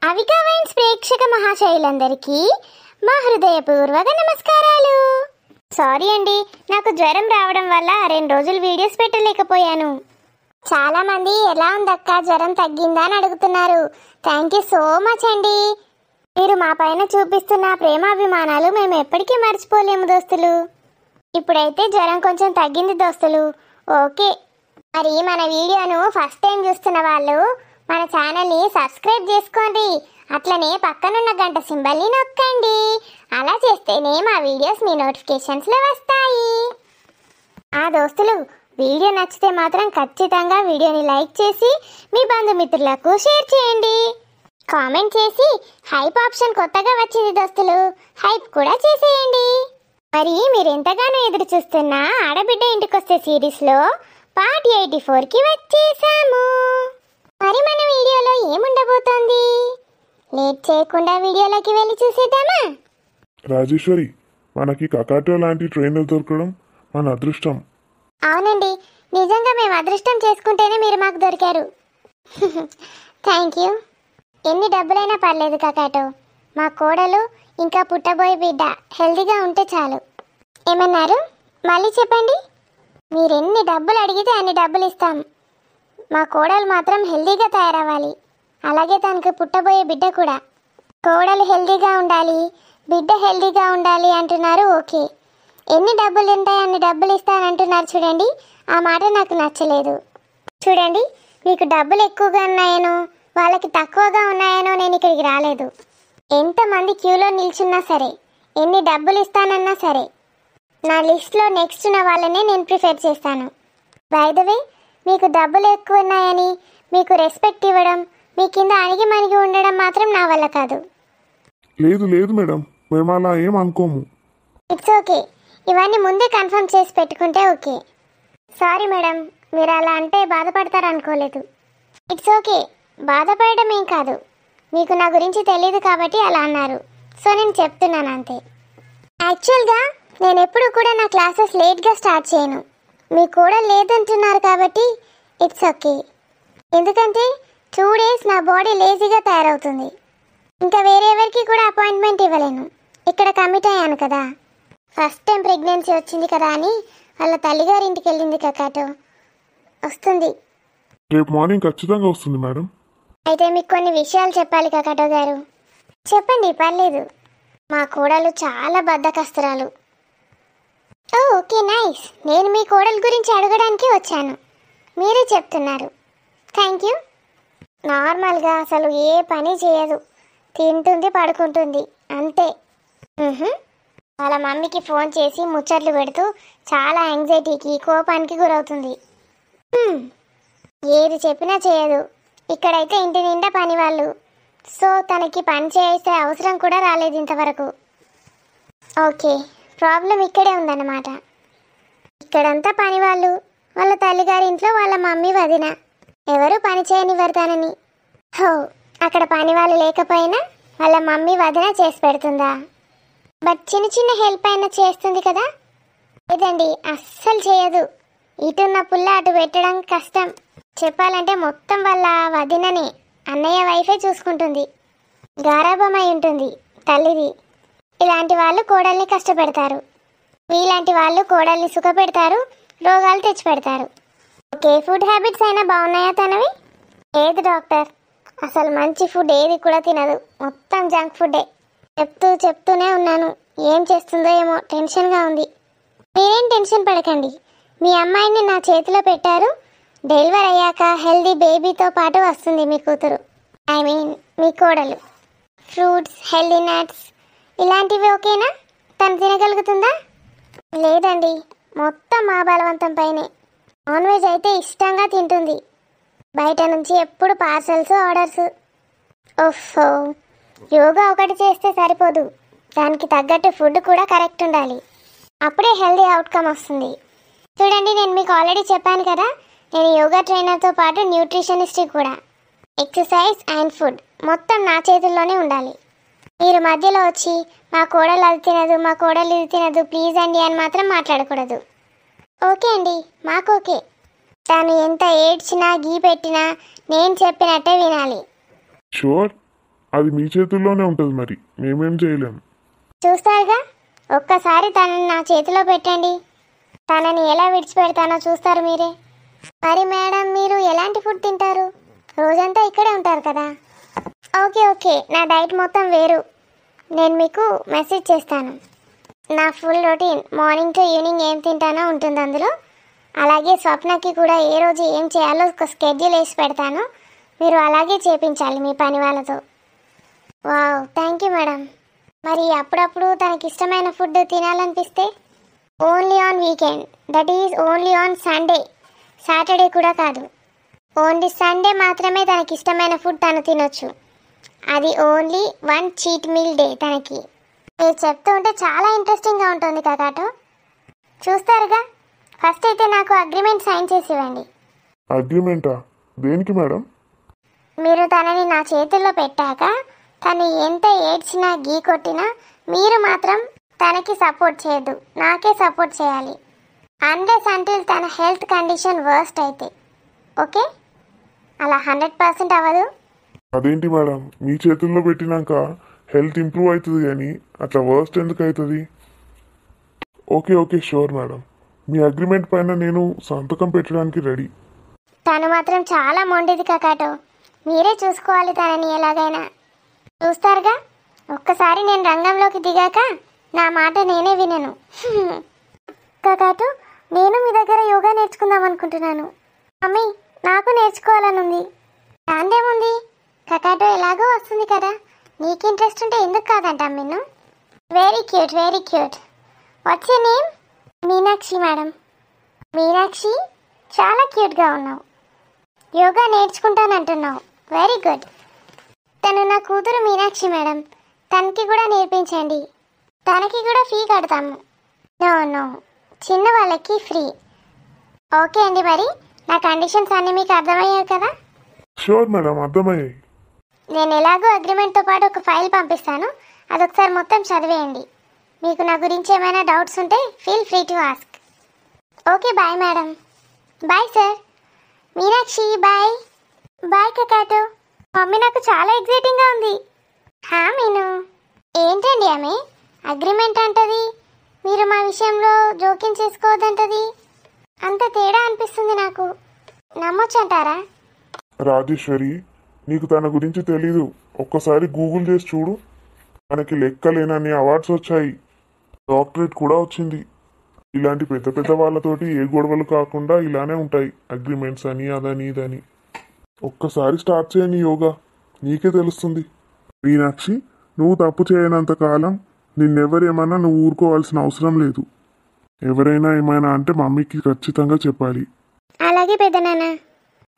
Avika wines ప్రేక్షక మహాశయులందరికీ మా హృదయపూర్వక నమస్కారాలు. సారీ అండి, నాకు జ్వరం రావడం వల్ల 2 రోజులు వీడియోస్ పెట్టలేకపోయాను. చాలా మంది ఎలా ఉందక్క, జ్వరం తగ్గిందా అని అడుగుతున్నారు. థ్యాంక్ యూ సో మచ్ అండి. మీరు మా పైన చూపిస్తున్న ప్రేమాభిమానాలు మేము ఎప్పటికీ మర్చిపోలేము దోస్తులు. ఇప్పుడైతే జ్వరం కొంచెం తగ్గింది దోస్తులు. ఓకే, మరి మన వీడియోను ఫస్ట్ టైం చూస్తున్న వాళ్ళు మన ఛానల్ని సబ్స్క్రైబ్ చేసుకోండి. అట్లనే పక్కనున్న గంట సింబల్ని నొక్కండి. అలా చేస్తేనే మా వీడియోస్ మీ నోటిఫికేషన్స్లో వస్తాయి. ఆ దోస్తులు, వీడియో నచ్చితే మాత్రం ఖచ్చితంగా వీడియోని లైక్ చేసి మీ బంధుమిత్రులకు షేర్ చేయండి. కామెంట్ చేసి హైప్ ఆప్షన్ కొత్తగా వచ్చింది దోస్తులు, హైప్ కూడా చేసేయండి. మరి మీరు ఎంతగానో ఎదురు చూస్తున్న ఆడబిడ్డ ఇంటికొస్తే సిరీస్లో పార్ట్ 84కి వచ్చేసాము. మరి మన వీడియోలో ఏముండబోతోంది? లేట్ చేయకుండా వీడియోలోకి వెళ్ళి చూసేద్దామా? రాజేశ్వరి, మనకి కకాటో లాంటి ట్రైనర్ దొరకడం మన అదృష్టం. అవునండి, నిజంగా మేము అదృష్టం చేసుకుంటేనే మీరు మాకు దొరికారు. Thank you. ఎన్ని డబ్బులైనా పర్లేదు కకాటో, మా కోడలు ఇంకా పుట్టబోయే బిడ్డ హెల్తీగా ఉంటే చాలు. ఏమన్నారు? మళ్ళీ చెప్పండి. మీరు ఎన్ని డబ్బులు అడిగితే అన్ని డబ్బులు ఇస్తాం. మా కోడలు మాత్రం హెల్తీగా తయారవ్వాలి, అలాగే తనకు పుట్టబోయే బిడ్డ కూడా. కోడలు హెల్తీగా ఉండాలి, బిడ్డ హెల్తీగా ఉండాలి అంటున్నారు. ఓకే, ఎన్ని డబ్బులు ఉంటాయి అన్ని డబ్బులు ఇస్తానంటున్నారు. చూడండి, ఆ మాట నాకు నచ్చలేదు. చూడండి, మీకు డబ్బులు ఎక్కువగా ఉన్నాయనో వాళ్ళకి తక్కువగా ఉన్నాయనో నేను ఇక్కడికి రాలేదు. ఎంతమంది క్యూలో నిల్చున్నా సరే, ఎన్ని డబ్బులు ఇస్తానన్నా సరే, నా లిస్ట్లో నెక్స్ట్ ఉన్న వాళ్ళనే నేను ప్రిఫర్ చేస్తాను. బై ద వే, మీకు డబ్బులు ఎక్కువ ఉన్నాయని మీకు రెస్పెక్ట్ ఇవ్వడం, మీ కింద అణిగి మణిగి ఉండడం మాత్రం నా వల్ల కాదు. లేదు లేదు మేడం, మేము అలా ఏం అనుకోము. ఇట్స్ ఓకే, ఇవన్నీ ముందే కన్ఫర్మ్ చేసి పెట్టుకుంటే ఓకే. సారీ మేడం, మీరు అలా అంటే బాధపడతారనుకోలేదు. ఇట్స్ ఓకే, బాధపడడం ఏం కాదు. మీకు నా గురించి తెలియదు కాబట్టి అలా అన్నారు, సో నేను చెప్తున్నాను అంతే. యాక్చువల్గా నేను ఎప్పుడు కూడా నా క్లాసెస్ లేట్గా స్టార్ట్ చేయను. మీ కూడా లేదంటున్నారు కాబట్టి ఇట్స్ ఓకే. ఎందుకంటే 2 days నా బాడీ లేజీగా తయారవుతుంది. ఇంకా వేరెవరికి కూడా అపాయింట్మెంట్ ఇవ్వలేను. ఇక్కడ కమిట్ అయ్యాను కదా. ఫస్ట్ టైం ప్రెగ్నెన్సీ వచ్చింది కదా అని వాళ్ళ తల్లిగారి ఇంటికి వెళ్ళింది కకాటో. వస్తుంది రేపు మార్నింగ్ ఖచ్చితంగా వస్తుంది మేడం. అయితే మీకు కొన్ని విషయాలు చెప్పాలి కకాటో గారు. చెప్పండి, పర్లేదు. మా కోడలు చాలా బద్ధకస్తురాలు. Okay, nice. నేను మీ కోడల గురించి అడగడానికి వచ్చాను, మీరే చెప్తున్నారు. Thank you. నార్మల్గా అసలు ఏ పని చేయదు, తింటుంది పడుకుంటుంది అంతే. వాళ్ళ మమ్మీకి ఫోన్ చేసి ముచ్చట్లు పెడుతూ చాలా యాంగ్జైటీకి కోపానికి గురవుతుంది. ఏది చెప్పినా చేయదు. ఇక్కడైతే ఇంటి నిండా పని వాళ్ళు, సో తనకి పని చేసే అవసరం కూడా రాలేదు ఇంతవరకు. ఓకే, ప్రాబ్లం ఇక్కడే ఉందన్నమాట. ఇక్కడంతా పని వాళ్ళు, వాళ్ళ తల్లిగారి ఇంట్లో వాళ్ళ మమ్మీ వదిన ఎవరు పని చేయనివ్వరుతానని. హో, అక్కడ పని వాళ్ళు లేకపోయినా వాళ్ళ మమ్మీ వదిన చేసి పెడుతుందా? బట్ చిన్న చిన్న హెల్ప్ అయినా చేస్తుంది కదా. లేదండి, అస్సలు చేయదు. ఇటున్న పుల్ల అటు పెట్టడం కష్టం. చెప్పాలంటే మొత్తం వాళ్ళ వదిననే, అన్నయ్య వైఫే చూసుకుంటుంది. గారాబమై ఉంటుంది తల్లిది. ఇలాంటి వాళ్ళు కోడల్ని కష్టపెడతారు, మీలాంటి వాళ్ళు కోడల్ని సుఖపెడతారు, రోగాలు తెచ్చిపెడతారు. ఓకే, ఫుడ్ హ్యాబిట్స్ అయినా బాగున్నాయా తనవి? ఏది డాక్టర్, అసలు మంచి ఫుడ్ ఏది కూడా తినదు, మొత్తం జంక్ ఫుడ్డే. చెప్తూనే ఉన్నాను, ఏం చేస్తుందో ఏమో టెన్షన్గా ఉంది. మీరేం టెన్షన్ పడకండి, మీ అమ్మాయిని నా చేతిలో పెట్టారు. డెలివరీ అయ్యాక హెల్దీ బేబీతో పాటు వస్తుంది మీ కూతురు, ఐ మీన్ మీ కోడలు. ఫ్రూట్స్, హెల్దీ నట్స్ ఇలాంటివి ఓకేనా? తను తినగలుగుతుందా? లేదండి, మొత్తం మా బలవంతం పైనే. నాన్ వెజ్ అయితే ఇష్టంగా తింటుంది, బయట నుంచి ఎప్పుడు పార్సల్స్, ఆర్డర్స్. ఓఫో, యోగా ఒకటి చేస్తే సరిపోదు, దానికి తగ్గట్టు ఫుడ్ కూడా కరెక్ట్ ఉండాలి. అప్పుడే హెల్దీ అవుట్కమ్ వస్తుంది. చూడండి, నేను మీకు ఆల్రెడీ చెప్పాను కదా, నేను యోగా ట్రైనర్తో పాటు న్యూట్రిషనిస్ట్ కూడా. ఎక్సర్సైజ్ అండ్ ఫుడ్ మొత్తం నా చేతుల్లోనే ఉండాలి. మీరు మధ్యలో వచ్చి మా కోడలు అది తినదు, మా కోడలు ఇది తినదు, ప్లీజ్ అండి అని మాత్రం మాట్లాడకూడదు. ఓకే అండి, మాకు ఓకే. తను ఎంత ఏడ్చినా గీ పెట్టినా నేను చెప్పినట్టే వినాలి. షూర్, అది మీ చేతుల్లోనే ఉంటుంది, మరి మేమేం చేయలేం. చూస్తారుగా, ఒక్కసారి తనని నా చేతిలో పెట్టండి, తనని ఎలా విడిచిపెడతానో చూస్తారు మీరే. మరి మేడం, మీరు ఎలాంటి ఫుడ్ తింటారు? రోజంతా ఇక్కడే ఉంటారు కదా. ఓకే ఓకే, నా డైట్ మొత్తం వేరు. నేను మీకు మెసేజ్ చేస్తాను. నా full routine morning to evening ఏం తింటానో ఉంటుంది అందులో. అలాగే స్వప్నకి కూడా ఏ రోజు ఏం చేయాలో ఒక స్కెడ్యూల్ వేసి పెడతాను. మీరు అలాగే చేపించాలి మీ పని వాళ్ళతో. Wow, thank you madam. మరి అప్పుడప్పుడు తనకి ఇష్టమైన ఫుడ్ తినాలనిపిస్తే only on weekend, that is only on Sunday, Saturday కూడా కాదు. ఓన్లీ సండే మాత్రమే తనకి ఇష్టమైన ఫుడ్ తను తినొచ్చు. అది ఓన్లీ 1 చీట్ మీల్ డే తనకి. మీరు చెప్తూ ఉంటే చాలా ఇంట్రెస్టింగ్గా ఉంటుంది కకాటో. చూస్తారుగా, ఫస్ట్ అయితే నాకు అగ్రిమెంట్ సైన్ చేసి ఇవ్వండి. అగ్రిమెంటా? దేనికి మేడం? మీరు తనని నా చేతుల్లో పెట్టాక తను ఎంత ఏడ్చినా గీ కొట్టినా మీరు మాత్రం తనకి సపోర్ట్ చేయొద్దు, నాకే సపోర్ట్ చేయాలి. అన్లెస్ అంటిల్ తన హెల్త్ కండిషన్ వర్స్ట్ అయితే. ఓకే, అలా 100% అవ్వదు. అదేంటి మేడం, మీ చేతుల్లో పెట్టినాక హెల్త్ ఇంప్రూవ్ అవుతుంది కానీ అట్లా వర్స్ట్ ఎందుకు అవుతుంది? Okay okay, sure madam. మీ అగ్రిమెంట్ పైన నేను సంతకం పెట్టడానికి రెడీ. తను మాత్రం చాలా మొండిది కకాటో, మీరే చూసుకోవాలి తనని ఎలాగైనా. చూస్తారుగా, ఒక్కసారి నేను రంగంలోకి దిగాక నా మాట నేనే వినను. కకాటో, నేను మీ దగ్గర యోగా నేర్చుకుందాం అనుకుంటున్నాను. మమ్మీ, నాకు నేర్చుకోవాలనుంది. దాందేముంది, కకాటో ఎలాగో వస్తుంది కదా, నీకు ఇంట్రెస్ట్ ఉంటే ఎందుకు కాదంటాం నిన్ను. Very cute, very cute. What's your name? Meenakshi madam. Meenakshi, చాలా క్యూట్గా ఉన్నావు. యోగా నేర్చుకుంటానంటున్నావు, వెరీ గుడ్. తను నా కూతురు మీనాక్షి మేడం, తనకి కూడా నేర్పించండి. తనకి కూడా ఫీ కడతాము. నో నో, చిన్న వాళ్ళకి ఫ్రీ. ఓకే అండి, మరి నా కండిషన్స్ అన్నీ మీకు అర్థమయ్యాయి కదా? షూర్ మేడం, అర్థమయ్యాయి. నేను ఎలాగో అగ్రిమెంట్తో పాటు ఒక ఫైల్ పంపిస్తాను, అదొకసారి మొత్తం చదివేయండి. మీకు నా గురించి ఏమైనా డౌట్స్ ఉంటే feel free to ask. Okay, bye madam. Bye sir. Meenakshi, bye. Bye కకాటో. మమ్మీ, నాకు చాలా ఎక్సైటింగ్గా ఉంది. హా మీను, ఏంటండి ఆమె అగ్రిమెంట్ అంటది, మీరు మా విషయంలో జోక్యం చేసుకోవద్దంటది. అంత తేడా అనిపిస్తుంది నాకు. నమ్మొచ్చంటారా? రాజేశ్వరి, నీకు తన గురించి తెలీదు. ఒక్కసారి గూగుల్ చేసి చూడు. మనకి లెక్కలేనన్ని అవార్డ్స్ వచ్చాయి, డాక్టరేట్ కూడా వచ్చింది. ఇలాంటి పెద్ద పెద్ద వాళ్ళతోటి ఏ గొడవలు కాకుండా ఇలానే ఉంటాయి, అగ్రిమెంట్స్ అని అదని ఇదని. ఒక్కసారి స్టార్ట్ చేయని యోగా, నీకే తెలుస్తుంది. మీనాక్షి, నువ్వు తప్పు చేయనంత కాలం నిన్నెవరేమన్నా నువ్వు ఊరుకోవాల్సిన అవసరం లేదు. ఎవరైనా ఏమైనా అంటే మమ్మీకి ఖచ్చితంగా చెప్పాలి. అలాగే పెద్దనాన్న.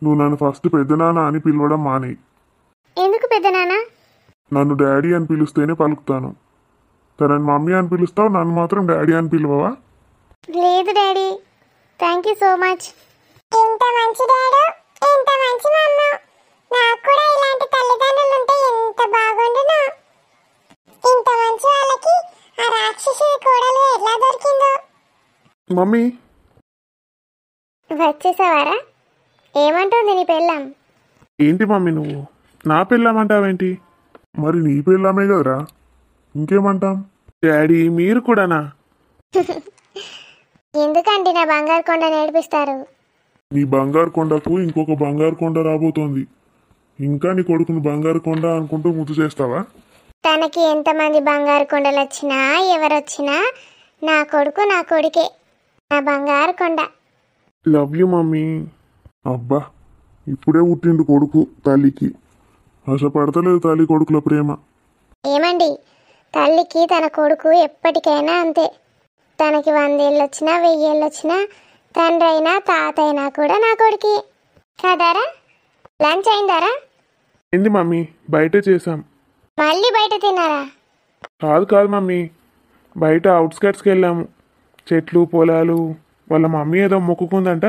నువ్వు నన్ను ఫస్ట్ పెద్దనాన్న అని పిలవడం మానేయి. ఎందుకు పెద్దనాన్న? నన్ను డాడీ అని పిలుస్తేనే పలుకుతాను. తనని మమ్మీ అని పిలుస్తావు, నన్ను మాత్రం డాడీ అని పిలవవా? లేదు daddy, thank you so much. ఎంత మంచి డాడీ, ఎంత మంచి మమ్మ. నాకు కూడా ఇలాంటి తల్లిదండ్రులు ఉంటే ఎంత బాగుండును. ఇంత మంచి వాళ్ళకి ఆ రాక్షసి కోడలు ఎలా దొరికిందో. మమ్మీ, వచ్చేసావారా? ఏమంటుంది నీ పెళ్ళాం? ఏంటి మమ్మీ నువ్వు నా పెళ్ళామంటావేంటి? మరి నీ పెళ్ళామే కదరా, ఇంకేమంటాం? డాడీ, మీరు కూడానా? ఎందుకంటే నా బంగారు కొండ నేర్పిస్తారు. నీ బంగారు కొండకు ఇంకొక బంగారు కొండ రాబోతోంది. ఇంకా నీ కొడుకుని బంగారు కొండ అనుకుంటూ ముద్దు చేస్తావా? తనకి ఎంతమంది బంగారు కొండలు వచ్చినా ఎవరొచ్చినా నా కొడుకు నా కొడుకే, నా బంగారు కొండ. Love you mummy. అబ్బా, ఇప్పుడే పుట్టిండు కొడుకు, తల్లికి ఆశపడతలేదు తల్లి కొడుకుల ప్రేమ. ఏమండి, తల్లికి తన కొడుకు ఎప్పటికైనా అంతే. తనకి 100 ఏళ్ళు వచ్చినా 1000 ఏళ్ళు వచ్చినా తండ్రి అయినా తాత అయినా కూడా నా కొడుకి కదారా? లంచ్ అయిందారా? ఏంది మమ్మీ, బయట చేసాం. మళ్ళీ బయట తిన్నారా? కాదు కాదు మమ్మీ, బయట అవుట్స్కట్స్కి వెళ్ళాము. చెట్లు పొలాలు, వాళ్ళ మమ్మీ ఏదో మొక్కుకుందంట,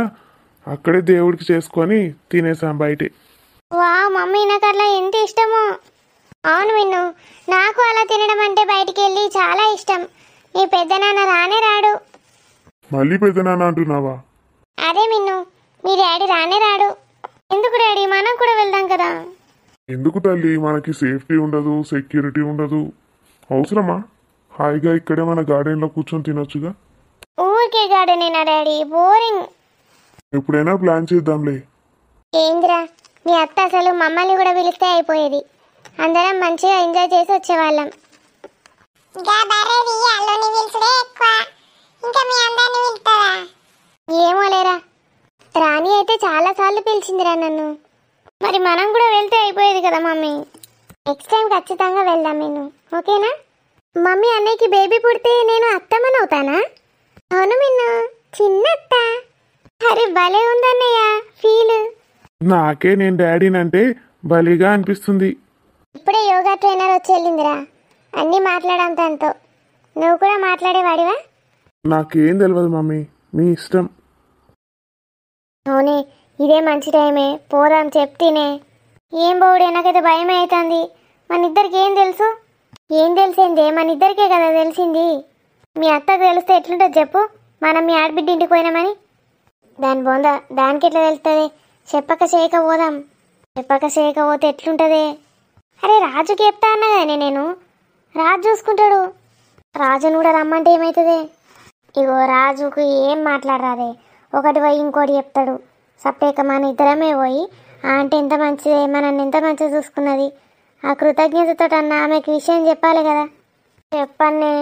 అక్కడే దేవుడికి చేసుకొని తినేసాం బయటే. వా మమ్మీ, నాకు అట్లా ఎంత ఇష్టమో. అవును విన్ను, నాకు అలా తినడం అంటే బయటికి వెళ్ళి చాలా ఇష్టం. మీ పెద్దనాన్న రానే రాడు. మళ్ళీ పెద్దనాన్న అంటున్నావా? అదే మిన్ను, మీ డాడీ రానే రాడు. ఎందుకు డాడీ, మనం కూడా వెళ్దాం కదా. ఎందుకు తల్లి, మనకి సేఫ్టీ ఉండదు, సెక్యూరిటీ ఉండదు. అవసరమా? హాయిగా ఇక్కడే మన గార్డెన్లో కూర్చొని తినొచ్చుగా. ఊరికే గార్డెనేనా డాడీ, బోరింగ్. ఎప్పుడైనా ప్లాన్ చేద్దాంలే. ఏంద్రా, మీ అత్త అసలు మమ్మల్ని కూడా పిలిస్తే అయిపోయేది. అందరం మంచిగా ఎంజాయ్ చేసి వచ్చేవాళ్ళం. ఏమో లేరా, రాణి అయితే చాలా సార్లు పిలిచిందిరా నన్ను. మరి మనం కూడా వెళ్తే అయిపోయేది కదా మమ్మీ. నెక్స్ట్ టైం ఖచ్చితంగా వెళ్దాం నేను, ఓకేనా? మమ్మీ, అన్నయ్యకి బేబీ పుడితే నేను అత్తమ్మని అవుతానా? అవును మిన్ను, చిన్న అత్త. అరే భలే ఉందన్నయ్య ఫీల్. నాకే నేను డాడీనంటే భలేగా అనిపిస్తుంది. ఇప్పుడే యోగా ట్రైనర్ వచ్చి వెళ్ళిందిరా, అన్నీ మాట్లాడాం తనతో. నువ్వు కూడా మాట్లాడేవాడివా? నాకేం తెలియదు మమ్మీ, మీ ఇష్టం. అవునే, ఇదే మంచి టైమే, పోదాం చెప్తేనే. ఏం పోవుడే, నాకైతే భయమే అవుతుంది. మన ఇద్దరికి ఏం తెలుసు? ఏం తెలిసిందే, మన ఇద్దరికే కదా తెలిసింది. మీ అత్తకు తెలిస్తే ఎట్లుంటుంది చెప్పు, మనం మీ ఆడబిడ్డ ఇంటికి పోయినామని. దాని బొంద దానికి ఎట్లా తెలుస్తుంది? చెప్పక చేయక పోదాం. చెప్పక చేయక పోతే ఎట్లుంటుంది? అరే రాజుకి చెప్తా అన్నా కానీ నేను, రాజు చూసుకుంటాడు. రాజును కూడా రమ్మంటే ఏమవుతుంది? ఇగో రాజుకు ఏం మాట్లాడరాదే, ఒకటి పోయి ఇంకోటి చెప్తాడు. సపరేక మన ఇద్దరమే పోయి అంటే ఎంత మంచిదే, మనల్ని ఎంత మంచిగా చూసుకున్నది, ఆ కృతజ్ఞతతో అన్న ఆమెకి విషయం చెప్పాలి కదా. చెప్పన్నే,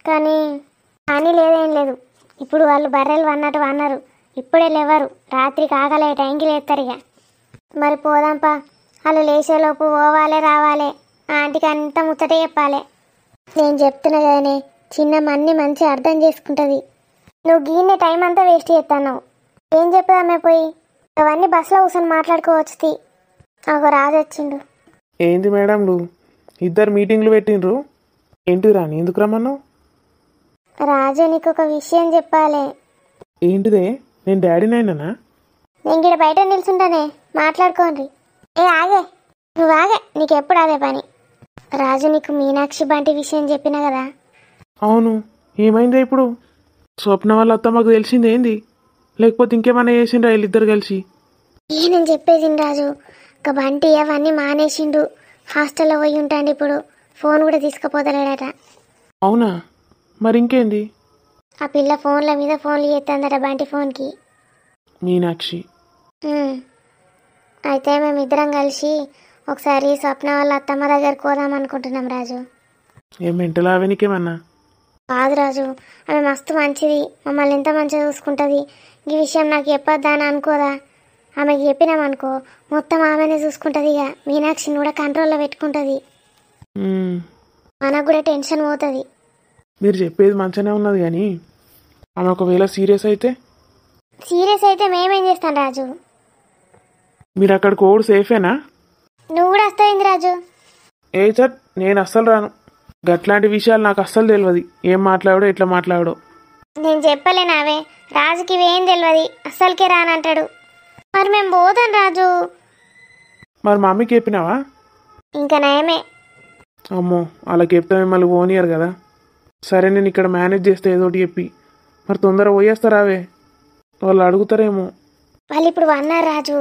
కానీ లేదేం లేదు. ఇప్పుడు వాళ్ళు బర్రెలు అన్నట్టు అన్నారు, ఇప్పుడే లేవరు, రాత్రికి ఆకలే టైంకి లేస్తారు ఇక. మరి పోదాంపా, వాళ్ళు లేచేలోపు పోవాలి రావాలి, ఆంటీకి అంత ముచ్చటే చెప్పాలి. నేను చెప్తున్నా కదనే, చిన్నమ్మ అన్నీ మంచిగా అర్థం చేసుకుంటుంది. నువ్వు గీనే టైం అంతా వేస్ట్ చేస్తున్నావు. ఏం చెప్పుదామే పోయి, అవన్నీ బస్సులో కూర్చొని మాట్లాడుకోవచ్చు. ఒక రాజు వచ్చిండు. ఏంది మేడంలు ఇద్దరు మీటింగ్లు పెట్టిండ్రు? ఏంటి రాని, ఎందుకు రమ్మన్నావు? రాజు, నీకు ఒక విషయం చెప్పాలి. ఏంటిదే? నేను డాడీనైనా? నేను ఇక్కడ బయట నిల్చుంటానే, మాట్లాడుకోండి. ఆగే, నువ్వు ఆగే, నీకెప్పుడు అదే పని. రాజు, నీకు మీనాక్షి బంటి విషయం చెప్పినా కదా. అవును, ఏమైందే ఇప్పుడు? స్వప్న వాళ్ళ అత్త మాకు తెలిసింది ఏంది? లేకపోతే ఇంకేమైనా చేసిండ్రా వీళ్ళిద్దరు కలిసి? నేను చెప్పేది రాజు, ఒక బంటి అవన్నీ మానేసిండు, హాస్టల్లో పోయి ఉంటాండి ఇప్పుడు, ఫోన్ కూడా తీసుకుపోతలేడట. అవునా? మరి ఇంకేంది? ఆ పిల్ల ఫోన్ల మీద ఫోన్లు చేస్తుందట బంటి ఫోన్కి. మీనాక్షి? అయితే మేమిద్దరం కలిసి ఒకసారి స్వప్న వాళ్ళ అత్తమ్మ దగ్గరకు పోదాం అనుకుంటున్నాం రాజు. ఏం మెంటలా వెనికేమన్నా? కాదు రాజు, ఆమె మస్తు మంచిది, మమ్మల్ని ఎంత మంచిగా చూసుకుంటుంది. ఈ విషయం నాకు చెప్పొద్దా అని అనుకోదా? ఆమెకి చెప్పినామనుకో మొత్తం ఆమెనే చూసుకుంటుంది. ఇక మీనాక్షిని కూడా కంట్రోల్లో పెట్టుకుంటుంది. మనకు కూడా టెన్షన్ పోతుంది. మీరు చెప్పేది మంచిగానే ఉన్నది కానీ ఆమె ఒకవేళ సీరియస్ అయితే? సీరియస్ అయితే మేమేం చేస్తాం రాజు? మీరు అక్కడ కోడ్ సేఫేనా? నువ్వు కూడా వస్తాయింది రాజు. ఏ చట్, నేను అస్సలు రాను. గట్లాంటి విషయాలు నాకు అస్సలు తెలియదు, ఏం మాట్లాడో ఎట్లా మాట్లాడో. నేను చెప్పలేనావే, రాజుకి ఇవేం తెలియదు, అస్సలకే రానంటాడు. మరి మేము పోతాం రాజు. మరి మమ్మీకి చెప్పినావా? ఇంకా నయమే. అమ్మో, వాళ్ళకి చెప్తే మిమ్మల్ని పోనీయరు కదా. సరే, నేను ఇక్కడ మేనేజ్ చేస్తే ఏదో ఒకటి చెప్పి. మరి తొందరగా పోయేస్తారావే, వాళ్ళు అడుగుతారేమో. వాళ్ళు ఇప్పుడు అన్నారు రాజు,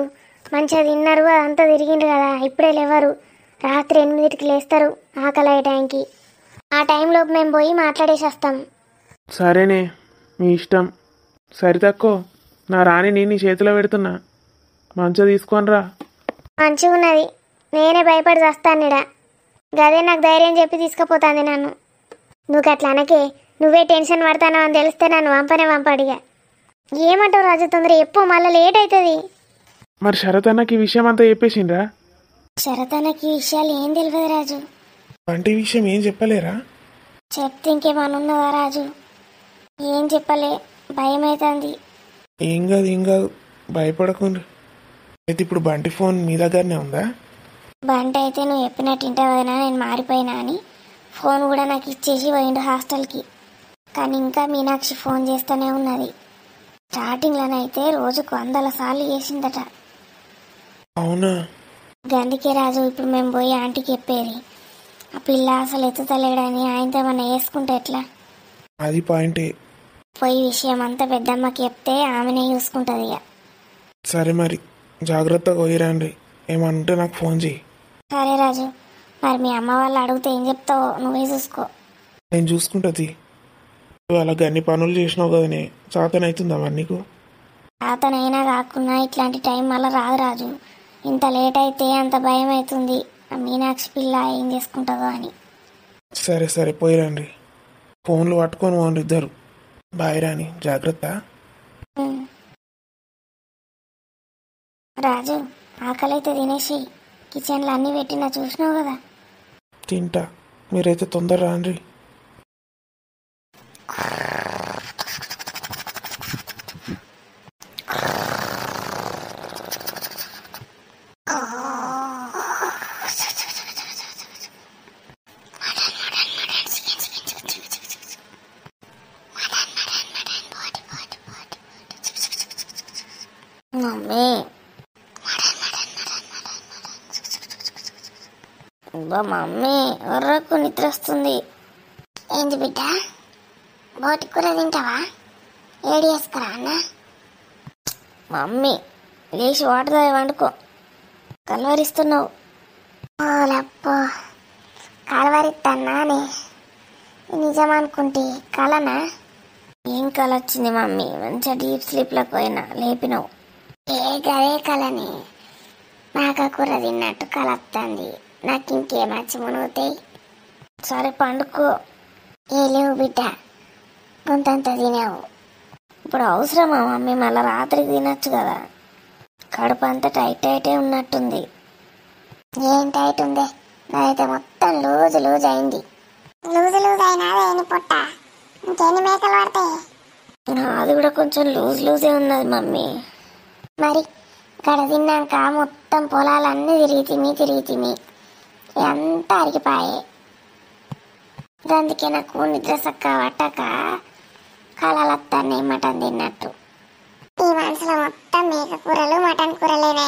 మంచిగా తిన్నారు, అదంతా తిరిగిండ్రు కదా, ఇప్పుడే లేవరు, రాత్రి 8కి లేస్తారు ఆకలి అయ్యే టైంకి. ఆ టైంలోపు మేము పోయి మాట్లాడేసి వస్తాం. సరేనే, మీ ఇష్టం. సరి తక్కువ నా రాణి నేను నీ చేతిలో పెడుతున్నా, మంచిగా తీసుకొనిరా. మంచిగా ఉన్నది, నేనే భయపడి వస్తానుడా. గదే నాకు ధైర్యం చెప్పి తీసుకుపోతాంది నన్ను. నువ్వు అట్లా అనకే, నువ్వే టెన్షన్ పడతానో అని తెలిస్తే నన్ను వంపడిగా. ఏమంటావు రాజు, తొందర ఎప్పుడు మళ్ళీ లేట్ అవుతుంది. మరి శరత్ అన్నకి ఈ విషయం అంతా చెప్పేసిండ్రా? శరతనకి ఈ విషయాలు ఏం తెలియదు రాజు. వంటి విషయం ఏం చెప్పలేరా? చెప్తే ఇంకేమన్నా ఉన్నదా రాజు? ఏం చెప్పలే, భయం అవుతుంది. ఏం కాదు, భయపడకుండా. అయితే ఇప్పుడు బంటి ఫోన్ మీ దగ్గరనే ఉందా? బంట అయితే నువ్వు చెప్పినట్టు ఇంటవదనా, నేను మారిపోయినా అని ఫోన్ కూడా నాకు ఇచ్చేసి పోయిండు హాస్టల్కి. కానీ ఇంకా మీనాక్షి ఫోన్ చేస్తూనే ఉన్నది. స్టార్టింగ్లోనైతే రోజుకు 100 సార్లు చేసిందట. అవునా? గందుకే రాజు ఇప్పుడు మేము పోయి ఆంటీకి చెప్పేది. ఆ పిల్ల అసలు ఎత్తుతలేడని ఆయనతో ఏమన్నా వేసుకుంటే ఎట్లా? అది పాయింటే. పోయి విషయం అంతా పెద్దమ్మకి చెప్తే ఆమెనే చూసుకుంటుంది ఇక. సరే మరి, జాగ్రత్తగా పోయిరండి. ఏమంటే నాకు ఫోన్ చేయి. సరే రాజు, మరి మీ అమ్మ వాళ్ళు అడిగితే ఏం చెప్తావో నువ్వే చూసుకో. నేను చూసుకుంటుంది. వాళ్ళకి అన్ని పనులు చేసినావు కదనే, చాతనవుతుందా మరి నీకు? అతనైనా కాకున్నా ఇట్లాంటి టైం మళ్ళీ రాదు రాజు. ఇంత లేట్ అయితే అంత భయం అవుతుంది, ఆ మీనాక్షి పిల్ల ఏం చేసుకుంటుందో అని. సరే సరే పోయిరండి, ఫోన్లు పట్టుకొని పోండి ఇద్దరు. బాయ్ రాని, జాగ్రత్త. ఉమ్. రాజు, ఆకలి అయితే తినేసి కిచెన్లో అన్నీ పెట్టినా చూసినావు కదా. తింటా, మీరైతే తొందర రాండి. మమ్మీ, మమ్మీ ఎర్రకు నిద్ర వస్తుంది. ఏంటి బిడ్డ, బోటి కూర తింటావా? ఏడి వేసుకురా అన్న. మమ్మీ లేచి వాటర్ తాగి వండుకో, కలవరిస్తున్నావు. ఓలప్పో, కలవరిస్తానా? నిజం అనుకుంటే కలనా? ఏం కల వచ్చింది మమ్మీ? మంచిగా డీప్ స్లీప్లోకి పోయినా లేపినావు. గదే కలని, నాకు కూర తిన్నట్టు కల వస్తుంది. నాకు ఇంకేమచ్చి మునుగుతాయి. సరే పండుకో. లేవు బిడ్డ, కొంతంత తినావు. ఇప్పుడు అవసరమా మమ్మీ? మళ్ళీ రాత్రికి తినచ్చు కదా. కడుపు అంతా టైట్ టైటే ఉన్నట్టుంది. ఏం టైట్ ఉందే? నాదైతే మొత్తం లూజు లూజ్ అయింది. లూజు లూజ్ అయినా ఏని పొట్ట, ఇంకెన్ని మేకలు పడతాయి? అది కూడా కొంచెం లూజ్ లూజే ఉన్నది మమ్మీ. మరి ఇక్కడ తిన్నాక మొత్తం పొలాలన్నీ తిరిగి తిమి అంతా అరిగిపాయే. అందుకే నాకు నిద్ర చక్క పట్టక కలలత్తాన్ని మటన్ తిన్నట్టు. ఈ మనసులో మొత్తం మేక కూరలు మటన్ కూరలేనే.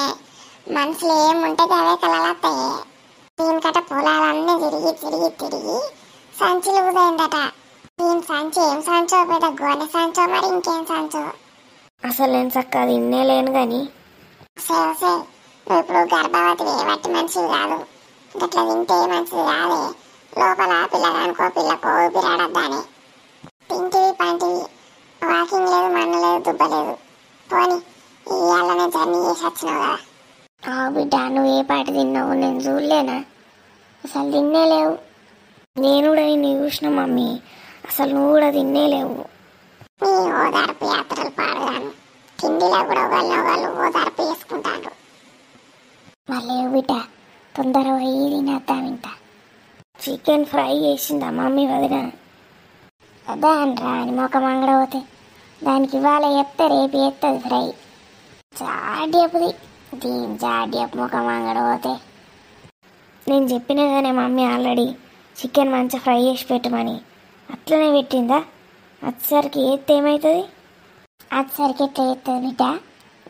మనసులో ఏముంటే అవే కలలత్తాయి. దీనికట పొలాలన్నీ తిరిగి సంచి లూజ్ అయిందట. దీని సంచి ఏం సంచో, పెద్ద గోనె సంచో, మరి ఇంకేం సంచో. అసలు నేను చక్కగా తిన్నే లేను కానీ. నువ్వు ఇప్పుడు గర్భవతి వట్టి మనిషివి కాదు. గట్లా తింటే మంచిది కాదే. లోపల పిల్లగానుకో పిల్లకు ఊపిరాడద్దాని. తింటివి పంటివి, వాకింగ్ లేదు, మన్ను లేదు, దుబ్బలేదు. పోని ఇవాళనే జర్నీ చేసి వచ్చినావు కదా. బిడ్డ, నువ్వు ఏ పాటి తిన్నావు నేను చూడలేనా? అసలు తిన్నే లేవు. నేను కూడా నిన్ను చూసిన మమ్మీ, అసలు నువ్వు కూడా తిన్నే లేవు. నీ ఓదార్పు యాత్రలు పాడగాను. తిండిలో కూడా ఒకళ్ళు ఓదార్పు చేసుకుంటాను. మళ్ళీ బిడ్డ, తొందర పోయి తినేద్దాం. ఇంత చికెన్ ఫ్రై చేసిందా మమ్మీ వదిన? అదా అనరా అని మొఖం అంగడపోతే దానికి ఇవాళ చెప్తే రేపు చేస్తుంది ఫ్రై. జాడ్యపుది దీని జాడ్యపు ముఖం అంగడపోతే. నేను చెప్పినా కానీ మమ్మీ ఆల్రెడీ చికెన్ మంచిగా ఫ్రై చేసి పెట్టమని. అట్లనే పెట్టిందా? అచ్చరికి ఏత్తే ఏమవుతుంది? అచ్చరికి ఎట్లా చేస్తుంది బిడ్డ?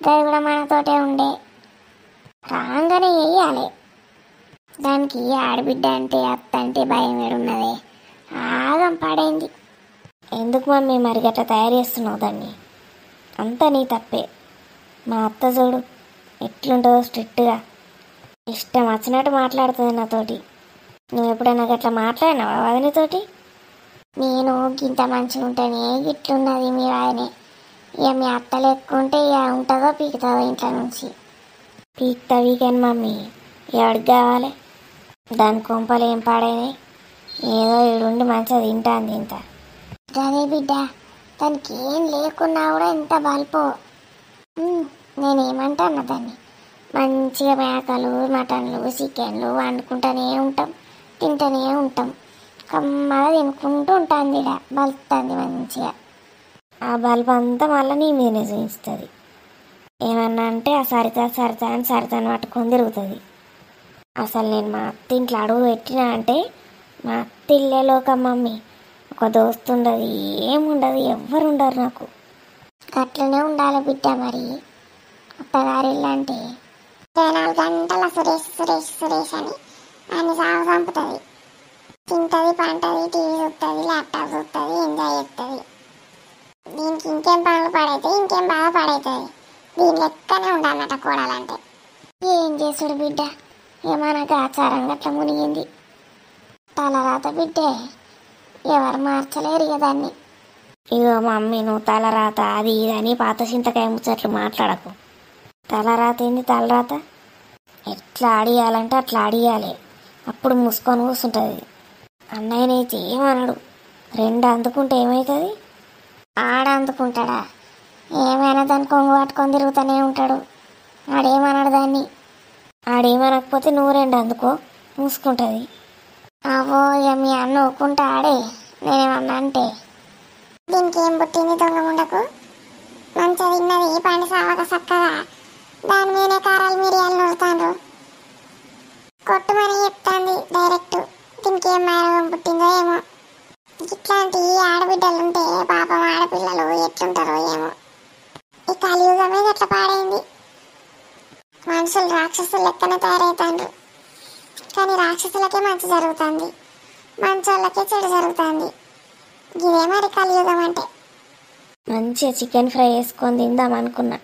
గది కూడా మనతోటే ఉండే. రాగానే వేయాలి. దానికి ఆడబిడ్డ అంటే అత్త అంటే భయం ఏడున్నదే. ఆగం పడైంది. ఎందుకు మమ్మీ మరి గట్లా తయారు చేస్తున్నావు దాన్ని? అంతా నీ తప్పే. మా అత్త చూడు ఎట్లుంటుందో, స్ట్రిక్ట్గా ఇష్టం వచ్చినట్టు మాట్లాడుతుంది నాతోటి. నువ్వు ఎప్పుడైనా గట్లా మాట్లాడినావా వదినతోటి? నేను గింత మంచిగా ఉంటేనే గిట్లున్నది మీ వదినే. ఇక మీ అత్త లెక్కుంటే ఇక ఉంటుందో పీకుతుందో ఇంట్లో నుంచి. పీక్తా వీకెన్ మమ్మీ, ఎవడికి కావాలి? దాని కొంపలు ఏం పాడైనాయి? ఏదో ఈడుండి మంచిగా తింటాను ఇంత. అదే బిడ్డ, దానికి ఏం లేకున్నా కూడా ఎంత బల్పో. నేనేమంటాను దాన్ని, మంచిగా మేకలు మటన్లు చికెన్లు వండుకుంటూనే ఉంటాం, తింటూనే ఉంటాం. కమ్మగా తినుకుంటూ ఉంటుంది. ఇడ బలుతుంది మంచిగా. ఆ బల్బ్ అంతా మళ్ళీ నీ మీదనే చూపిస్తుంది. ఏమన్నా అంటే ఆ సరితా అని సరితాన్ని పట్టుకొని తిరుగుతుంది. అసలు నేను మా అత్త ఇంట్లో అడుగు పెట్టినా అంటే మా అత్త ఇల్లే లోకం మమ్మీ. ఒక దోస్తు ఉండదు, ఏముండదు, ఎవ్వరు ఉండరు నాకు. అట్లనే ఉండాలి బిడ్డ. మరి అత్తగారి ఇల్లు అంటే 24 గంటల సురేష్ అని ఆయన సాగు చంపుతుంది. తింటుంది, పంటది, టీవీ చూస్తుంది, ల్యాప్టాప్ చూస్తుంది, ఎంజాయ్ చేస్తుంది. దీనికి ఇంకేం పనులు పడవుతాయి, ఇంకేం బాగా పడవుతుంది. దీని లెక్కనే ఉండాలన్నట కోడాలంటే. ఏం చేసుడు బిడ్డ, ఏమనక గ్రాచారంగా అట్లా మునిగింది. తలరాత బిడ్డే, ఎవరు మార్చలేరు ఇక దాన్ని. ఇగో మమ్మీ, నువ్వు తలరాత అది ఇదని పాత చింతకాయ ముచ్చట్లు మాట్లాడకు. తలరాత ఏంది తలరాత? ఎట్లా ఆడియాలంటే అట్లా ఆడియాలి, అప్పుడు మూసుకొని కూర్చుంటుంది. అన్నయ్యనైతే ఏమనడు, రెండు అందుకుంటే ఏమవుతుంది? ఆడ అందుకుంటాడా? ఏమైనా దాన్ని కొంగు పట్టుకొని తిరుగుతూనే ఉంటాడు. ఆడేమన్నాడు దాన్ని? ఆడేమనకపోతే నువ్వు రెండు అందుకో, మూసుకుంటుంది. అవో ఇక మీ అన్న ఒక్కుంటా ఆడే, నేనేమన్నా అంటే. దీనికి ఏం పుట్టింది దొంగ ముండకు? మంచిగా తిన్నది పండి సావక చక్కగా దాని మీదే కారాలు మిరియాలు నూరుతాండ్రు. కొట్టుమని చెప్తాంది డైరెక్ట్. దీనికి ఏం మాయరోగం పుట్టిందో ఏమో. ఇట్లాంటి ఆడబిడ్డలుంటే పాపం ఆడపిల్లలు ఎట్లుంటారో ఏమో. ఈ కలియుగమే ఎట్లా పాడైంది. మనుషులు రాక్షసులు లెక్కన తయారవుతాండ్రు, కానీ రాక్షసులకే మంచి జరుగుతుంది, మంచోళ్ళకే చెడు జరుగుతుంది. ఇదే మరి కలియుగం అంటే. మంచిగా చికెన్ ఫ్రై వేసుకొని తిందాం అనుకున్నా.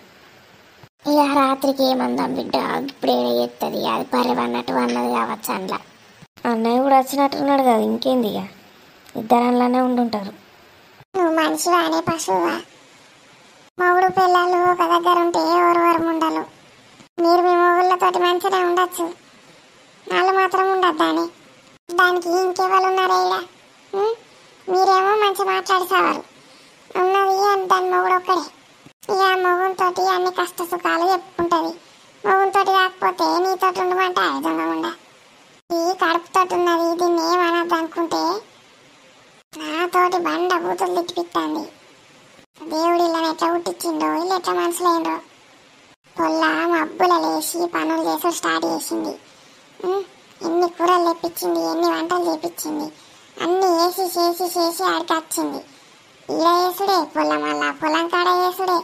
ఇక రాత్రికి ఏమందాం బిడ్డ, ఇప్పుడు ఏడ చేస్తుంది, అది పర్రెవన్నట్టు అన్నది కావచ్చు. అందులో అన్నయ్య కూడా వచ్చినట్టున్నాడు కదా, ఇంకేంది ఇక ఇద్దరు అందులోనే ఉండుంటారు. నువ్వు మనిషివా అనే పశువువా? మొగుడు పిల్లలు ఒక దగ్గర ఉంటే ఎవరు ఉండలు. మీరు మీ మొగుళ్ళతోటి మంచిగా ఉండొచ్చు, వాళ్ళు మాత్రం ఉండద్దు అని. దానికి ఇంకెవరు ఉన్నారా ఇక? మీరేమో మంచి మాట్లాడేసేవారు. ఉన్నది అని దాని మొగుడు ఒక్కడే. ఇక మొగునితో అన్ని కష్ట సుఖాలు చెప్పుకుంటుంది. మొగునితో కాకపోతే నీతో ఉండమంటే దొంగ ఉండ. ఈ కడుపుతో ఉన్నది, దీన్ని ఏమనద్దు అనుకుంటే నాతోటి బండ బూతులు తిట్టిపిస్తాంది. దేవుడు ఇలా ఎట్లా పుట్టించిండో, ఇలా ఎట్లా మనసులేండో. పొల్ల మబ్బుల లేచి పనులు చేసి స్టార్ట్ చేసింది. ఎన్ని కూరలు తెప్పించింది, ఎన్ని వంటలు చేపించింది, అన్ని వేసి చేసి చేసి ఆడికి వచ్చింది. ఈడ వేసుడే పొలం, మళ్ళా పొలం కాడ వేసుడే.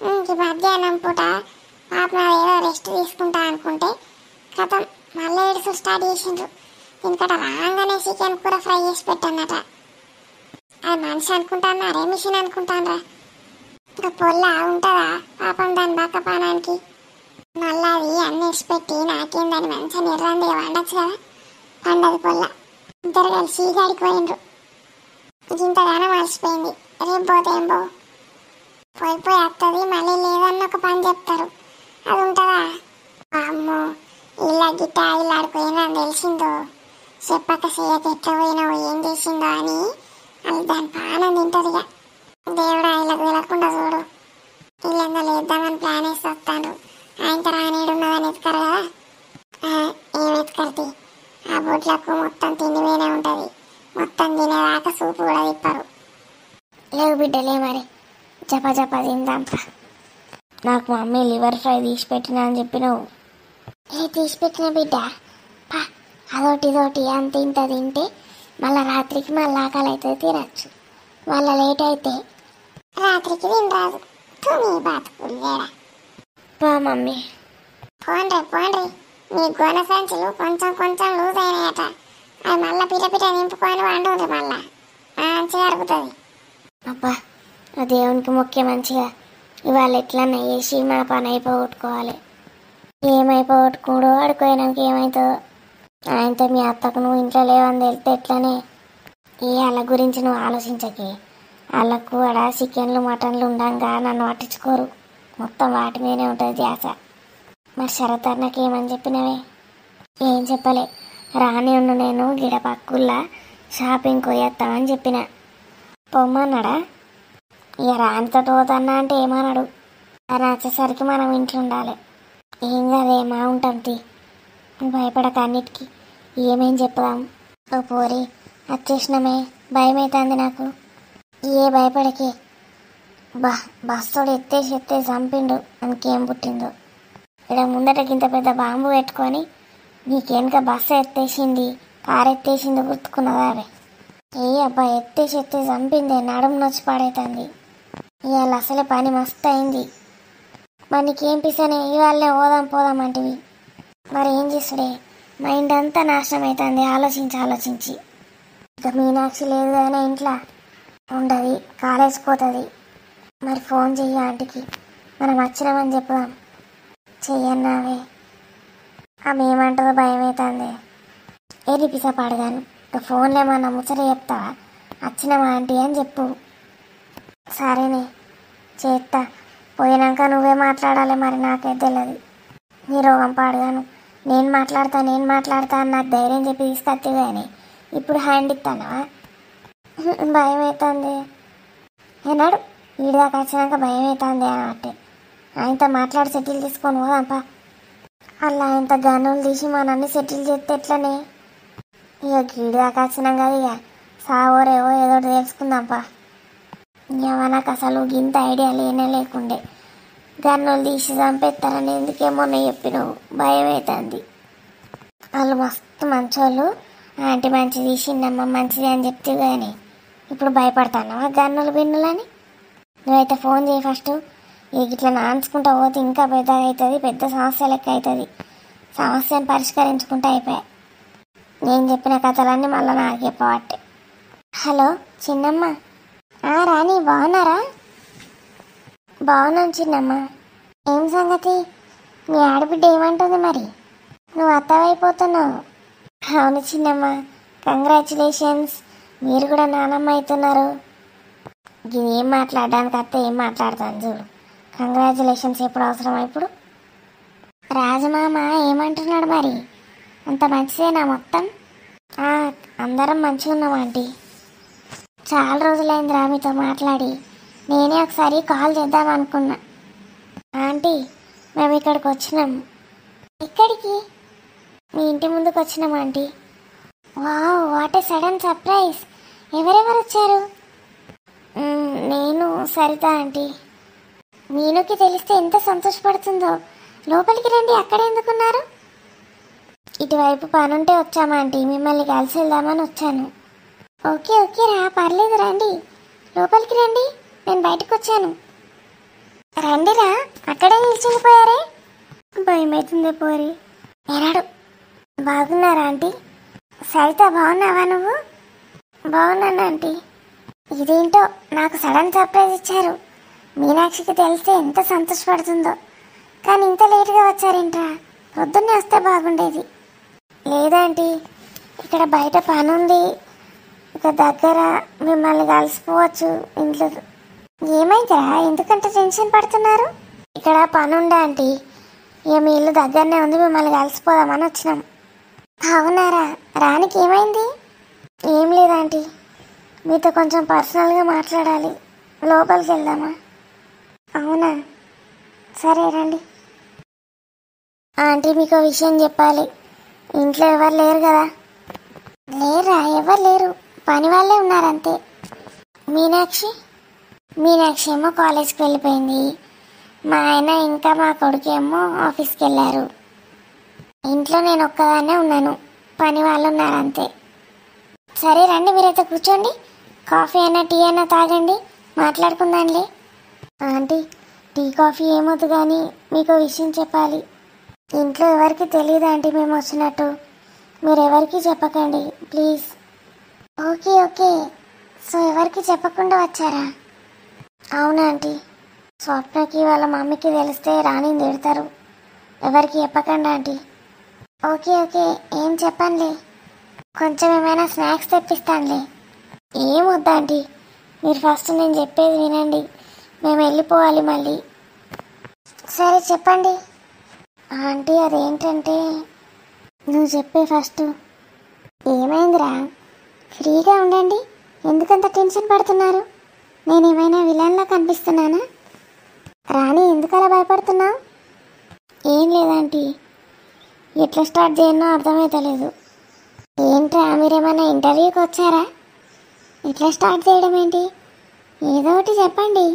ఈ మధ్యాహ్నం పూట పాప ఏదో రెస్ట్ తీసుకుంటా అనుకుంటే కథం మళ్ళీ ఏడుసు స్టార్ట్ చేసిండ్రు. ఇంకట రాగానే చికెన్ కూర ఫ్రై చేసి పెట్టన్నట. అది మనిషి అనుకుంటాన్నారే మిషన్ అనుకుంటానరా? ఇంకా పొల్ల ఉంటుందా పాపం దాని బక్క పానానికి? మళ్ళీ అది అన్ని వేసి పెట్టి నాకేందని మంచిగా నిర్రందిగా వండొచ్చు కదా. పండదు పొల్ల. ఇద్దరు కలిసి గాడికి పోయిండ్రు. ఇంతగానో మర్చిపోయింది. రేపు పోతే ఏం పోయి వస్తుంది, మళ్ళీ లేదన్న ఒక పని చెప్తారు, అది ఉంటుందా? అమ్మో, ఇలా గిట్ట ఇలా ఆడిపోయినా తెలిసిందో, చెప్పక చేయక ఎట్లా పోయినావు, ఏం చేసిందో అని అది దాని పానం తింటుంది. ఇక దేవుడు ఆయనకు వెళ్ళకుండా చూడు. వీళ్ళందరూ లేద్దామని ప్లాన్ వేసి వస్తాడు. ఆయనతో రానేడున్నదని ఎత్తుకారు కదా. ఏం ఎత్తుకరిది? ఆ బొడ్లకు మొత్తం తిండి మీనే ఉంటుంది. మొత్తం తినేదాకా సూపు కూడా తిప్పరు. లేవు బిడ్డలే మరి, జప జప తిందాం. నాకు మమ్మీ లివర్ ఫ్రై తీసి పెట్టినా అని చెప్పినావు. తీసి పెట్టిన బిడ్డ, అదొకటి ఇదొకటి అంత ఇంత తింటే మళ్ళీ రాత్రికి మళ్ళీ ఆకలి అవుతుంది, తినచ్చు. మళ్ళీ లేట్ అయితే రాత్రికి తినరాదు. తుని బాతుకులేడా పా మమ్మీ. పోండ్రి మీ గోన సంచులు కొంచెం కొంచెం లూజ్ అయినాయట. అది మళ్ళీ పిట నింపుకొని వండుండ్రి, మళ్ళా మంచిగా అడుగుతుంది. అబ్బా, ఆ దేవునికి మొక్కే మంచిగా ఇవాళ ఎట్లన్నా వేసి మన పని అయిపోగొట్టుకోవాలి. ఏమైపోగొట్టుకోడో అడుకోయినాక ఏమవుతుందో. ఆయనతో మీ అత్తకు నువ్వు ఇంట్లో లేవని తెలితే ఎట్లనే. వాళ్ళ గురించి నువ్వు ఆలోచించకే. వాళ్ళకు కూడా చికెన్లు మటన్లు ఉండంగా నన్ను పట్టించుకోరు, మొత్తం వాటి మీదనే ఉంటుంది ధ్యాస. మరి శరత్ అన్నకి ఏమని చెప్పినవే? ఏం చెప్పలే, రాని ఉన్న నేను గిడ పక్కుల్లా షాపింగ్ పోయేస్తామని చెప్పిన. పొమ్మన్నాడా? ఇక రానితో పోతన్నా అంటే ఏమన్నాడు. అని వచ్చేసరికి మనం ఇంట్లో ఉండాలి. ఏం కదేమా ఉంటాం తీ, నువ్వు భయపడక అన్నిటికీ. ఏమేం చెప్దాం? ఓ పోరి వచ్చేసినమే, భయం అవుతుంది నాకు. ఏ భయపడకే. బస్సుడు ఎత్తేసి చంపిండు, అందుకేం పుట్టిందో. ఇక్కడ ముందటకి ఇంత పెద్ద బాంబు పెట్టుకొని నీకెనక బస్సు ఎత్తేసింది, కారు ఎత్తేసింది గుర్తుకున్నదావే? అబ్బా, ఎత్తేసి చంపిందే, నడుము నొచ్చి పాడైతుంది. ఇవాళ అసలే పని మస్తు అయింది. మరి నీకేం పిసనే ఇవాళనే పోదాం అంటివి. మరి ఏం చేసుడే, మైండ్ అంతా నాశనం అవుతుంది ఆలోచించి. ఇక మీనాక్షి లేదు కానీ ఇంట్లో ఉండదు, కాలేజ్ పోతుంది. మరి ఫోన్ చెయ్యి ఆంటీకి, మనం వచ్చినామని చెప్పుదాం. చెయ్యన్నావే. ఆమె ఏమంటుందో భయం అవుతుంది. ఏది పిసపాడుగాను ఇక ఫోన్లో ఏమన్నా ముచ్చట చెప్తావా? వచ్చినావా ఆంటీ అని చెప్పు. సరేనే చేస్తా. పోయినాక నువ్వే మాట్లాడాలి, మరి నాకైతే తెలియదు. నీ రోగం పాడుగాను. నేను మాట్లాడతా అని నాకు ధైర్యం చెప్పి తీసుకొస్తే కానీ ఇప్పుడు హ్యాండ్ ఇస్తానవా? భయం అవుతుంది. ఏనాడు వీడిదాకా వచ్చినాక భయం అవుతుంది అంటే ఆయనతో మాట్లాడి సెటిల్ తీసుకొని పోదాంపా. అలా ఆయనతో గనులు తీసి మనల్ని సెటిల్ చేస్తే ఎట్లనే? ఇక గీడిదాకా వచ్చినాం కదా, ఇక సావోరేవో ఏదో ఒకటి తెలుసుకుందాంపా. ఇక నాకు అసలు ఇంత ఐడియా లేకుండే. గన్నులు తీసి చంపేస్తారని ఎందుకేమో చెప్పినావు, భయం అవుతుంది. వాళ్ళు మస్తు మంచోళ్ళు, ఆంటీ మంచి తీసిందమ్మ మంచిది అని చెప్తే కానీ ఇప్పుడు భయపడతానవా గన్నులు బిన్నులని? నువ్వైతే ఫోన్ చేయి ఫస్ట్. ఇట్లా నాన్చుకుంటా పోతే ఇంకా పెద్దగా అవుతుంది, పెద్ద సమస్య లెక్క అవుతుంది. సమస్యను పరిష్కరించుకుంటూ అయిపోయాయి. నేను చెప్పిన కథలన్నీ మళ్ళీ నాకు చెప్పబట్టే. హలో చిన్నమ్మ. రాణి బాగున్నారా? బాగున్నాను చిన్నమ్మ. ఏం సంగతి? మీ ఆడబిడ్డ ఏమంటుంది మరి? నువ్వు అత్తవైపోతున్నావు. అవును చిన్నమ్మ, కంగ్రాచులేషన్స్. మీరు కూడా నానమ్మ అవుతున్నారు. ఇది ఏం మాట్లాడడానికి అత్త ఏం మాట్లాడతాను చూడు. కంగ్రాచులేషన్స్ ఎప్పుడు అవసరమా ఇప్పుడు? రాజమామ ఏమంటున్నాడు మరి? అంత మంచిదేనా మొత్తం? అందరం మంచిగా ఉన్నాం ఆంటీ. చాలా రోజులైందిరా మీతో మాట్లాడి. నేనే ఒకసారి కాల్ చేద్దాం అనుకున్నా. ఆంటీ మేము ఇక్కడికి వచ్చినాం. ఎక్కడికి? మీ ఇంటి ముందుకు వచ్చినాం aunty. Wow, what a sudden surprise. ఎవరెవరు వచ్చారు? నేను సరిత ఆంటీ. మీనుకి తెలిస్తే ఎంత సంతోషపడుతుందో. లోపలికి రండి, అక్కడ ఎందుకున్నారు? ఇటువైపు పనుంటే వచ్చామా ఆంటీ, మిమ్మల్ని కలిసి వెళ్దామని వచ్చాను. ఓకే ఓకే రా, పర్లేదు రండి, లోపలికి రండి, నేను బయటకు వచ్చాను. రండిరా, అక్కడే నిల్చుండిపోయారే. భయం అవుతుందే పోరి. ఎరాడు బాగున్నారా ఆంటీ? సరిత బాగున్నావా నువ్వు? బాగున్నాను ఆంటీ. ఇదేంటో నాకు సడన్ సర్ప్రైజ్ ఇచ్చారు. మీనాక్షికి తెలిస్తే ఎంత సంతోషపడుతుందో. కానీ ఇంత లేటుగా వచ్చారేంట్రా? పొద్దున్నే వస్తే బాగుండేది. లేదంటీ, ఇక్కడ బయట పని ఉంది, ఇక దగ్గర మిమ్మల్ని కలిసిపోవచ్చు ఇంట్లో. ఏమైందిరా, ఎందుకంటే టెన్షన్ పడుతున్నారు? ఇక్కడ పని ఉండే ఆంటీ, ఇక మీ ఇల్లు దగ్గరనే ఉంది, మిమ్మల్ని కలిసిపోదామని వచ్చినాం. అవునారా? రానికి ఏమైంది? ఏం లేదాంటీ, మీతో కొంచెం పర్సనల్గా మాట్లాడాలి. లోపలికి వెళ్దామా? అవునా, సరే రండి. ఆంటీ మీకు విషయం చెప్పాలి. ఇంట్లో ఎవరు లేరు కదా? లేరా? ఎవరు లేరు, పని వాళ్ళే ఉన్నారంతే. మీనాక్షి ఏమో కాలేజ్కి వెళ్ళిపోయింది. మా ఆయన ఇంకా మా కొడుకు ఏమో ఆఫీస్కి వెళ్ళారు. ఇంట్లో నేను ఒక్కదాన్నే ఉన్నాను, పని వాళ్ళు ఉన్నారంతే. సరే రండి, మీరైతే కూర్చోండి, కాఫీ అయినా టీ అయినా తాగండి, మాట్లాడుకుందాంలే. ఆంటీ టీ కాఫీ ఏమొద్దు, కానీ మీకు విషయం చెప్పాలి. ఇంట్లో ఎవరికి తెలియదు ఆంటీ మేము వచ్చినట్టు. మీరు ఎవరికి చెప్పకండి ప్లీజ్. ఓకే ఓకే, సో ఎవరికి చెప్పకుండా వచ్చారా? అవునా ఆంటీ, స్వప్నకి వాళ్ళ మమ్మీకి తెలిస్తే రాణిని తిడతారు. ఎవరికి చెప్పకండి ఆంటీ. ఓకే ఓకే, ఏం చెప్పండిలే, కొంచెం ఏమైనా స్నాక్స్ తెప్పిస్తానులే. ఏం వద్దా ఆంటీ, మీరు ఫస్ట్ నేను చెప్పేది వినండి, మేము వెళ్ళిపోవాలి మళ్ళీ. సరే చెప్పండి. ఆంటీ అదేంటంటే, నువ్వు చెప్పే ఫస్ట్. ఏమైందిరా? ఫ్రీగా ఉండండి, ఎందుకంత టెన్షన్ పడుతున్నారు? నేనేమైనా విలన్లా కనిపిస్తున్నానా? రాణి ఎందుకలా భయపడుతున్నావు? ఏం లేదాంటీ, ఎట్లా స్టార్ట్ చేయనో అర్థమవుతలేదు. ఏంట్రా, మీరేమైనా ఇంటర్వ్యూకి వచ్చారా? ఎట్లా స్టార్ట్ చేయడం ఏంటి? ఏదో ఒకటి చెప్పండి.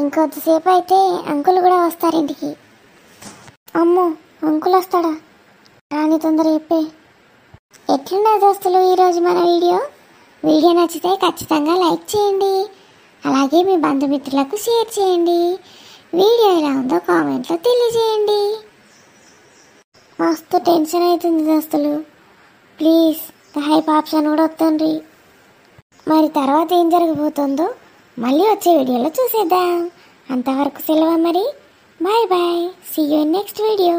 ఇంకొద్దిసేపు అయితే అంకుల్ కూడా వస్తారు ఇంటికి. అమ్మో, అంకుల్ వస్తాడా? రాణి తొందర చెప్పే. ఎట్లున్నారు దోస్తులు ఈరోజు మన వీడియో నచ్చితే ఖచ్చితంగా లైక్ చేయండి, అలాగే మీ బంధుమిత్రులకు షేర్ చేయండి. వీడియో ఎలా ఉందో కామెంట్లో తెలియజేయండి. మస్తు టెన్షన్ అవుతుంది దోస్తులు, ప్లీజ్ హైప్ ఆప్షన్ కూడా వస్తుంది. మరి తర్వాత ఏం జరగబోతుందో మళ్ళీ వచ్చే వీడియోలో చూసేద్దాం. అంతవరకు సెలవు మరి. Bye bye, see you in next video.